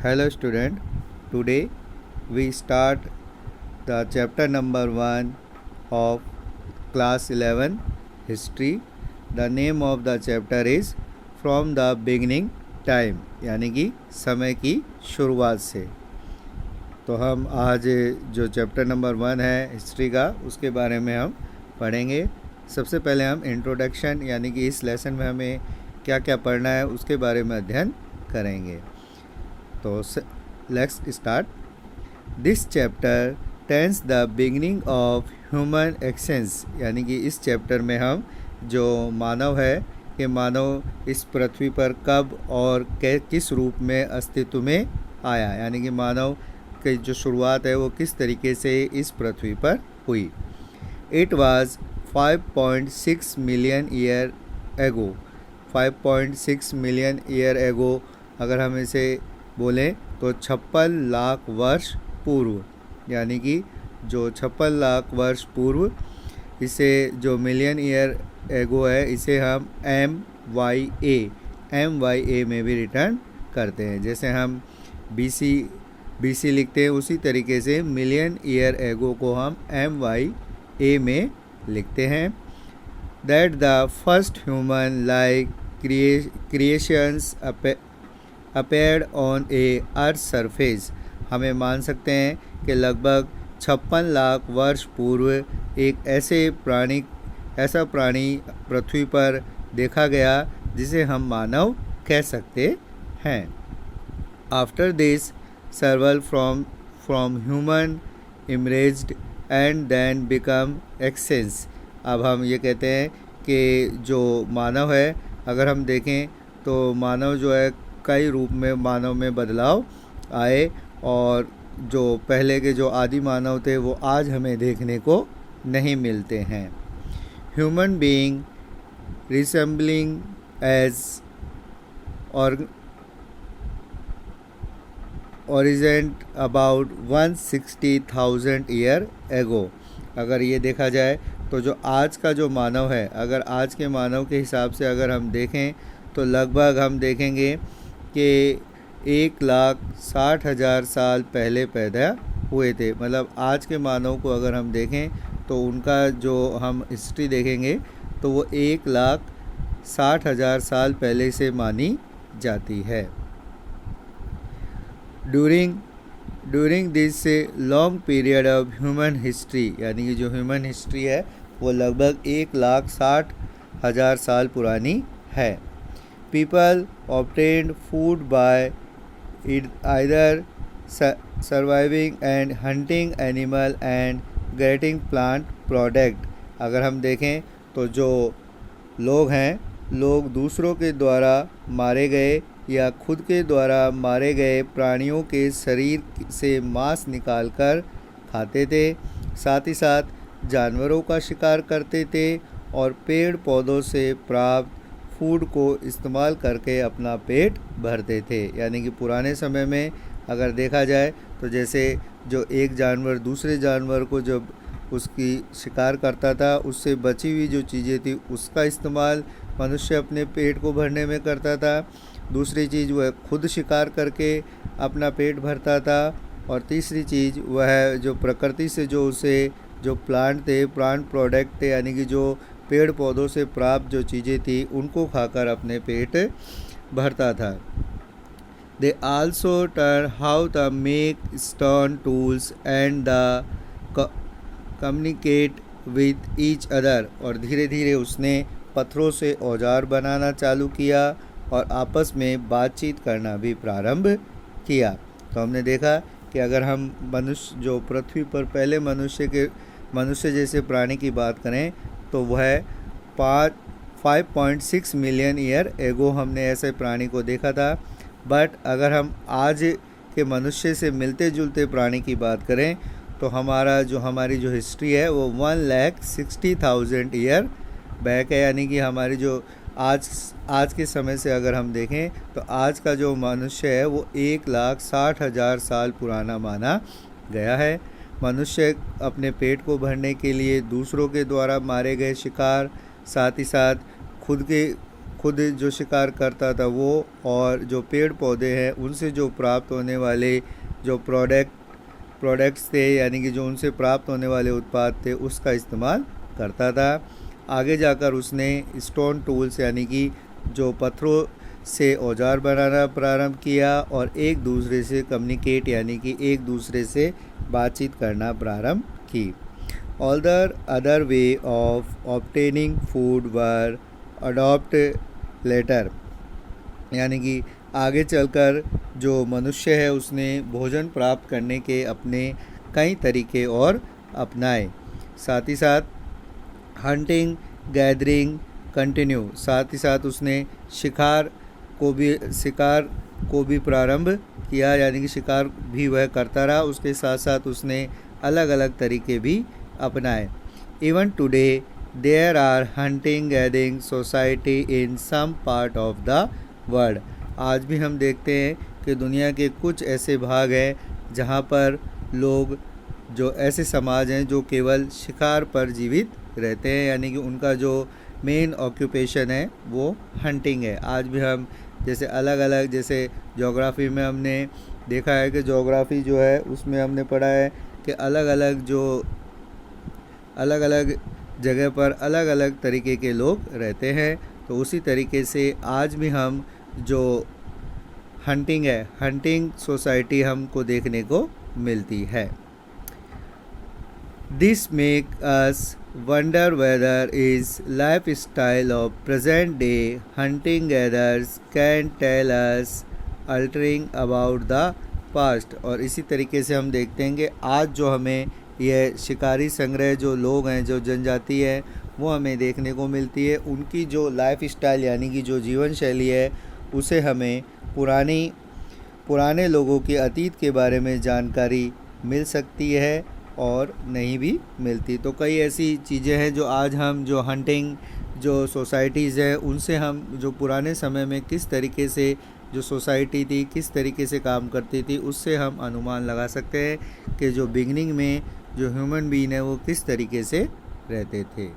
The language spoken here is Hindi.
Hello student, today we start the chapter number 1 of class 11 history. The name of the chapter is From the Beginning Time, यानी कि समय की शुरुआत से। तो हम आज जो चैप्टर नंबर 1 है हिस्ट्री का उसके बारे में हम पढ़ेंगे। सबसे पहले हम इंट्रोडक्शन यानी कि इस लेसन में हमें क्या क्या पढ़ना है उसके बारे में अध्ययन करेंगे। तो let's start. This chapter tense the beginning of human existence, यानी कि इस चैप्टर में हम जो मानव है कि मानव इस पृथ्वी पर कब और किस रूप में अस्तित्व में आया, यानी कि मानव की जो शुरुआत है वो किस तरीके से इस पृथ्वी पर हुई। It was 5.6 million year ago. 5.6 million year ago अगर हम इसे बोलें तो 56 लाख वर्ष पूर्व, यानी कि जो 56 लाख वर्ष पूर्व, इसे जो मिलियन ईयर एगो है इसे हम MYA में भी रिटर्न करते हैं। जैसे हम BC लिखते हैं उसी तरीके से मिलियन ईयर एगो को हम MYA में लिखते हैं। That the first human like creations appeared on A earth surface. हमें मान सकते हैं कि लगभग 56 लाख वर्ष पूर्व एक ऐसा प्राणी पृथ्वी पर देखा गया जिसे हम मानव कह सकते हैं। After this survival from human emerged and then become existence. अब हम ये कहते हैं कि जो मानव है अगर हम देखें तो मानव जो है कई रूप में मानव में बदलाव आए और जो पहले के जो आदि मानव थे वो आज हमें देखने को नहीं मिलते हैं। Human being resembling age originate about 160,000 year ago. अगर ये देखा जाए तो जो आज का जो मानव है, अगर आज के मानव के हिसाब से अगर हम देखें तो लगभग हम देखेंगे कि 1,60,000 साल पहले पैदा हुए थे। मतलब आज के मानव को अगर हम देखें तो उनका जो हम हिस्ट्री देखेंगे तो वो 1,60,000 साल पहले से मानी जाती है। During this long period of human history, यानी कि जो ह्यूमन हिस्ट्री है वो लगभग 1,60,000 साल पुरानी है। People obtained food by either surviving and hunting animal and getting plant product। अगर हम देखें तो जो लोग दूसरों के द्वारा मारे गए या खुद के द्वारा मारे गए प्राणियों के शरीर से मांस निकालकर खाते थे, साथ ही साथ जानवरों का शिकार करते थे और पेड़ पौधों से प्राप्त फूड को इस्तेमाल करके अपना पेट भरते थे। यानी कि पुराने समय में अगर देखा जाए तो जैसे जो एक जानवर दूसरे जानवर को जब उसकी शिकार करता था उससे बची हुई जो चीज़ें थी उसका इस्तेमाल मनुष्य अपने पेट को भरने में करता था। दूसरी चीज़ वह खुद शिकार करके अपना पेट भरता था और तीसरी चीज़ वह जो प्रकृति से जो उसे जो प्लांट प्रोडक्ट थे, यानी कि जो पेड़ पौधों से प्राप्त जो चीज़ें थी उनको खाकर अपने पेट भरता था। They also turn how the make stone tools and the communicate with each other. और धीरे धीरे उसने पत्थरों से औजार बनाना चालू किया और आपस में बातचीत करना भी प्रारंभ किया। तो हमने देखा कि अगर हम मनुष्य जो पृथ्वी पर पहले मनुष्य जैसे प्राणी की बात करें तो वह 5.6 मिलियन ईयर एगो हमने ऐसे प्राणी को देखा था। बट अगर हम आज के मनुष्य से मिलते जुलते प्राणी की बात करें तो हमारी जो हिस्ट्री है वो 1,60,000 ईयर बैक है। यानी कि हमारी जो आज के समय से अगर हम देखें तो आज का जो मनुष्य है वो 1,60,000 साल पुराना माना गया है। मनुष्य अपने पेट को भरने के लिए दूसरों के द्वारा मारे गए शिकार, साथ ही साथ खुद जो शिकार करता था वो, और जो पेड़ पौधे हैं उनसे जो प्राप्त होने वाले जो प्रोडक्ट्स थे, यानी कि जो उनसे प्राप्त होने वाले उत्पाद थे, उसका इस्तेमाल करता था। आगे जाकर उसने स्टोन टूल्स यानी कि जो पत्थरों से औजार बनाना प्रारंभ किया और एक दूसरे से कम्युनिकेट यानी कि एक दूसरे से बातचीत करना प्रारंभ की। All the other way of obtaining food were adopt later, यानी कि आगे चलकर जो मनुष्य है उसने भोजन प्राप्त करने के अपने कई तरीके और अपनाए। साथ ही साथ हंटिंग गैदरिंग कंटिन्यू, साथ ही साथ उसने शिकार को भी प्रारंभ किया, यानी कि शिकार भी वह करता रहा, उसके साथ साथ उसने अलग अलग तरीके भी अपनाए। Even today there are hunting gathering society in some part of the world. आज भी हम देखते हैं कि दुनिया के कुछ ऐसे भाग हैं जहाँ पर लोग, जो ऐसे समाज हैं जो केवल शिकार पर जीवित रहते हैं, यानी कि उनका जो मेन ऑक्यूपेशन है वो हंटिंग है। आज भी हम जैसे अलग अलग, जैसे ज्योग्राफी में हमने देखा है कि ज्योग्राफी जो है उसमें हमने पढ़ा है कि अलग अलग जगह पर अलग अलग तरीके के लोग रहते हैं। तो उसी तरीके से आज भी हम जो हंटिंग है, हंटिंग सोसाइटी हमको देखने को मिलती है। This make us wonder whether is lifestyle of present day hunting gatherers can tell us altering about the past। और इसी तरीके से हम देखते हैं कि आज जो हमें यह शिकारी संग्रह जो लोग हैं, जो जनजाति है, वो हमें देखने को मिलती है। उनकी जो लाइफ स्टाइल यानी कि जो जीवन शैली है उसे हमें पुराने लोगों के अतीत के बारे में जानकारी मिल सकती है और नहीं भी मिलती। तो कई ऐसी चीज़ें हैं जो आज हम जो हंटिंग जो सोसाइटीज़ हैं उनसे हम जो पुराने समय में किस तरीके से जो सोसाइटी थी किस तरीके से काम करती थी उससे हम अनुमान लगा सकते हैं कि जो बिगनिंग में जो ह्यूमन बीइंग है वो किस तरीके से रहते थे।